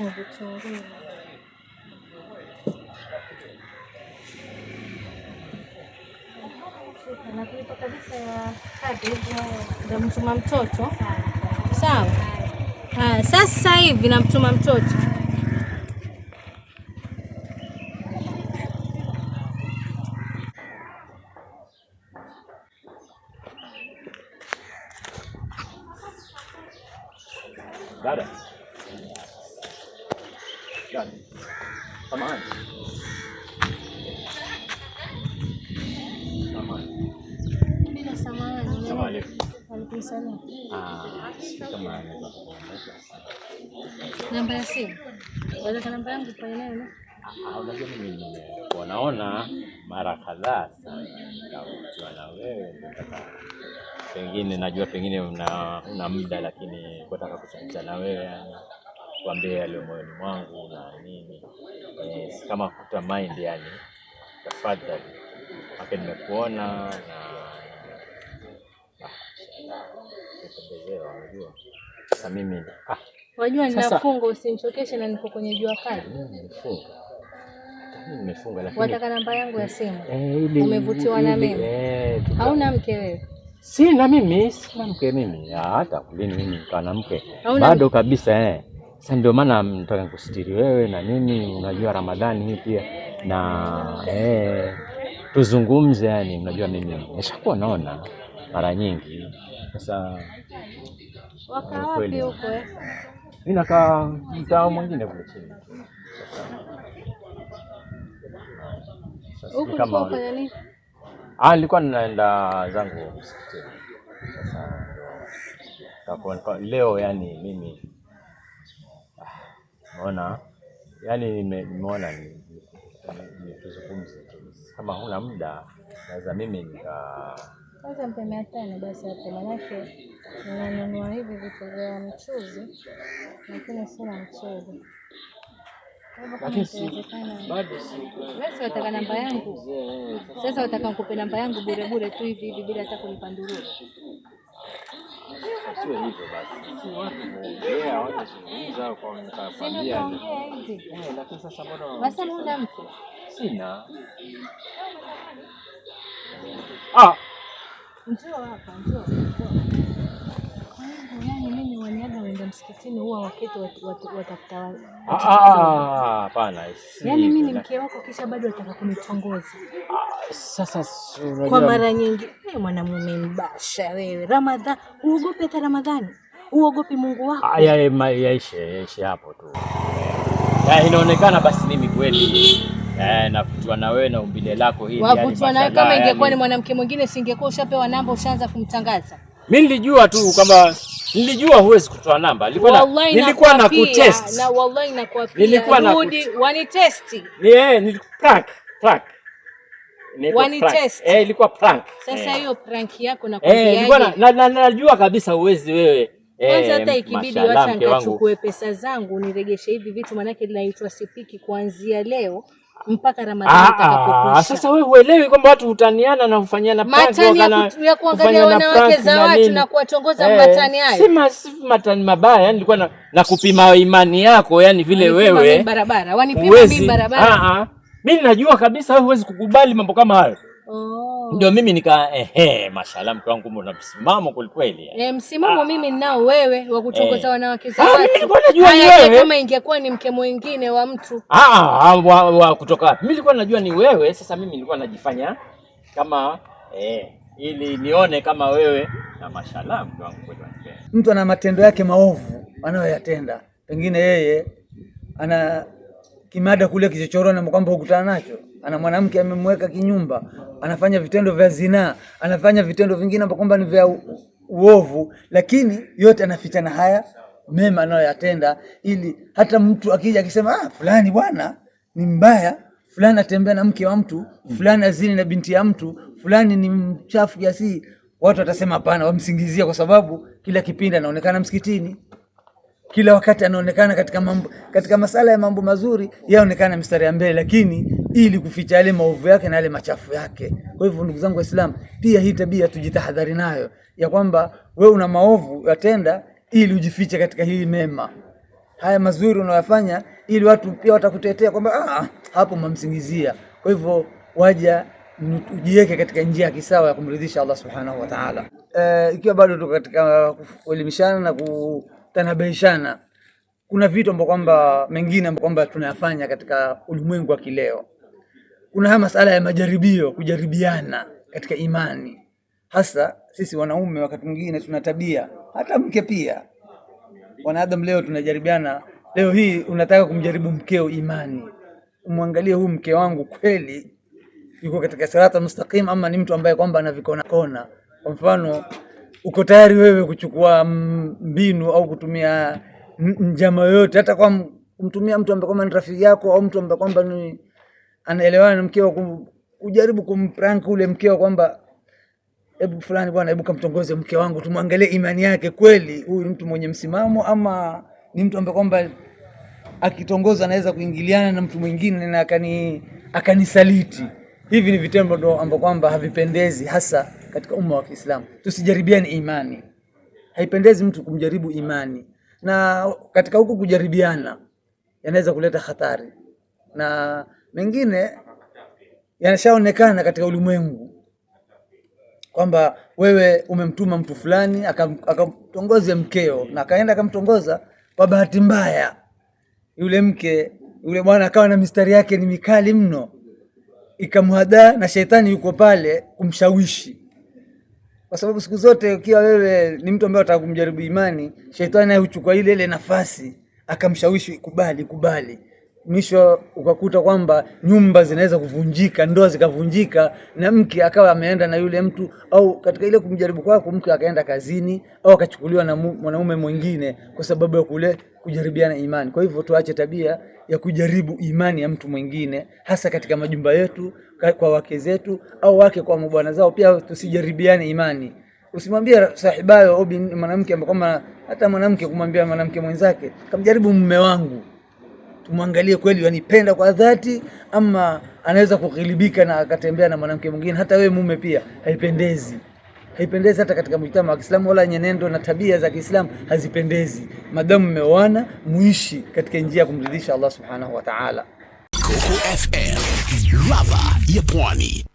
vitunguu. Na kuipa kabisa ya cabbage ndio mtuma mtoto. Sawa. Sasa hivi namtuma mtoto. Dada. Samahani. Bila samahani. Samahani. Alaikum salaam. Kama Namba ya simu. Wala namba yangu kwa nini? Unajua mimi naona mara kadhaa sana kama na wewe nataka pengine najua pengine una muda lakini nataka kuzungumza na wewe kuambia yale moyoni mwangu na nini kama kuta mind yani tafadhali hapa nimekuona na kupendezea unajua sasa mimi wajua ninafunga usinichokeshe na niko kwenye jua kali. Nimefunga lakini wataka namba yangu ya simu. Umevutiwa na mimi? Hauna mke wewe? Sina mimi, sina mke mimi. Hata kulini mimi kana mke. Bado kabisa Sasa ndio maana nataka nikusitiri wewe na nini unajua Ramadhani hii pia na tuzungumze yani unajua mimi nimeshakuwa naona mara nyingi. Sasa waka wapi huko mimi nakaa mtaa mwingine kule chini. Huko kama unafanya nini? Nilikuwa naenda zangu msikitini. Sasa leo yani mimi naona yani nimeona ni tuzungumze kama huna muda naweza mimi kwanza mpe 500 basi hapo manake ninanunua hivi vitu vya mchuzi lakini sina mchuzi. Bado si. Wewe unataka namba yangu? Sasa unataka nikupe namba yangu bure bure tu hivi bila hata kunipa ndururu. Sio hivyo basi. Si watu wanazungumza kwa nitakwambia. Lakini sasa mbona basi muda mtu? Sina. Njoo hapa, njoo. Yani mimi waniaga waenda msikitini huwa wakati watafuta hapana. Yani mimi ni mke wako kisha bado wataka kunitongoza. Sasa kwa mara nyingi mwanamume mbasha wewe. Ramadhani uogope hata Ramadhani. Uogopi Mungu wako. Yaishe hapo tu. Inaonekana basi mimi kweli navutiwa na wewe na umbile lako hili. Wavutiwa na kama ingekuwa ni mwanamke mwingine singekuwa ushapewa namba ushaanza kumtangaza. Mimi nilijua tu kwamba huwezi kutoa namba. Nilikuwa na kutest. Na wallahi nakuapia. Rudi wanitesti. Prank. Wanitest. Ilikuwa prank. Sasa hiyo prank yako nakwambia. Nilikuwa najua kabisa huwezi wewe. Kwanza hata ikibidi wacha nikachukue pesa zangu niregeshe hivi vitu manake linaitwa sipiki kuanzia leo mpaka Ramadhani itakapokwisha. Sasa wewe huelewi kwamba watu hutaniana na kufanyana prank ya kuangalia wanawake za watu na kuwatongoza matani hayo. Si matani mabaya, yani nilikuwa nakupima imani yako yani vile wewe. Barabara, wanipima mimi barabara. Mimi najua kabisa wewe huwezi kukubali mambo kama hayo. Ndio mimi mashallah mke wangu una msimamo kweli. Msimamo mimi ninao wewe wa kutongoza wanawake za watu. Nilikuwa najua ni wewe. Kama ingekuwa ni mke mwingine wa mtu. Kutoka wapi? Mimi nilikuwa najua ni wewe, sasa mimi nilikuwa najifanya kama ili nione kama wewe na mashallah mke wangu kweli. Mtu ana matendo yake maovu anayoyatenda. Pengine yeye ana kimada kule kichochoroni kwamba ukutana nacho. Ana mwanamke amemweka kinyumba, anafanya vitendo vya zinaa, anafanya vitendo vingine ambavyo kwamba ni vya uovu, lakini yote anafichana haya mema anayoyatenda, ili hata mtu akija akisema fulani bwana ni mbaya, fulani atembea na mke wa mtu, fulani azini na binti ya mtu, fulani ni mchafu kiasi, watu watasema hapana, wamsingizia kwa sababu kila kipindi anaonekana msikitini. Kila wakati anaonekana katika masala ya mambo mazuri, yaonekana mstari ya mbele, lakini ili kuficha yale maovu yake na yale machafu yake. Kwa hivyo ndugu zangu Waislamu, pia hii tabia tujitahadhari nayo, ya kwamba wewe una maovu yatenda ili ujifiche katika hili mema. haya mazuri unayofanya, ili watu pia watakutetea kwamba hapo mmamsingizia. Kwa hivyo waja ujiweke katika njia ya kisawa ya kumridhisha Allah subhanahu wa ta'ala. Ikiwa bado tuko katika kuelimishana na kutanabishana, kuna vitu ambavyo kwamba mengine ambavyo kwamba tunayafanya katika ulimwengu wa kileo. Kuna haya masala ya majaribio, kujaribiana katika imani. Hasa sisi wanaume wakati mwingine tuna tabia, hata mke pia. Wanadamu leo tunajaribiana. Leo hii unataka kumjaribu mkeo imani. Umwangalie huyu mke wangu kweli yuko katika sirata mustaqim ama ni mtu ambaye kwamba anavikona kona. Kwa mfano, uko tayari wewe kuchukua mbinu au kutumia njama yoyote, hata kwa kumtumia mtu ambaye kwamba ni rafiki yako au mtu ambaye kwamba ni anaelewana na mkeo, kujaribu kumprank ule mkeo kwamba hebu fulani bwana, hebu kamtongoze mke wangu tumwangalie imani yake kweli, huyu ni mtu mwenye msimamo ama ni mtu ambaye kwamba akitongoza anaweza kuingiliana na mtu mwingine na akanisaliti. Hivi ni vitendo ndo ambavyo kwamba havipendezi, hasa katika umma wa Kiislamu. Tusijaribiane imani. Haipendezi mtu kumjaribu imani. Na katika huku kujaribiana yanaweza kuleta hatari. Na mengine yanashaonekana katika ulimwengu kwamba wewe umemtuma mtu fulani akamtongoze mkeo, na akaenda akamtongoza, kwa bahati mbaya yule bwana akawa na mistari yake ni mikali mno, ikamhadaa na shetani yuko pale kumshawishi. Kwa sababu siku zote ukiwa wewe ni mtu ambaye unataka kumjaribu imani, shetani naye huchukua ile nafasi akamshawishi kubali. Mwisho ukakuta kwamba nyumba zinaweza kuvunjika, ndoa zikavunjika, na mke akawa ameenda na yule mtu, au katika ile kumjaribu kwako mke akaenda kazini au akachukuliwa na mwanaume mwingine kwa sababu ya kule kujaribiana imani. Kwa hivyo tuache tabia ya kujaribu imani ya mtu mwingine, hasa katika majumba yetu, kwa wake zetu au wake kwa mabwana zao. Pia tusijaribiane imani. Usimwambie sahibayo au mwanamke ambaye kama hata mwanamke kumwambia mwanamke mwenzake, kamjaribu mume wangu, tumwangalie kweli yanipenda kwa dhati ama anaweza kughilibika na akatembea na mwanamke mwingine. Hata wewe mume pia haipendezi hata katika mjtama wa Kiislamu, wala nyenendo na tabia za Kiislamu hazipendezi. Madamu mmeoana, muishi katika njia ya kumridhisha Allah subhanahu wa ta'ala. Coco FM, ladha ya Pwani.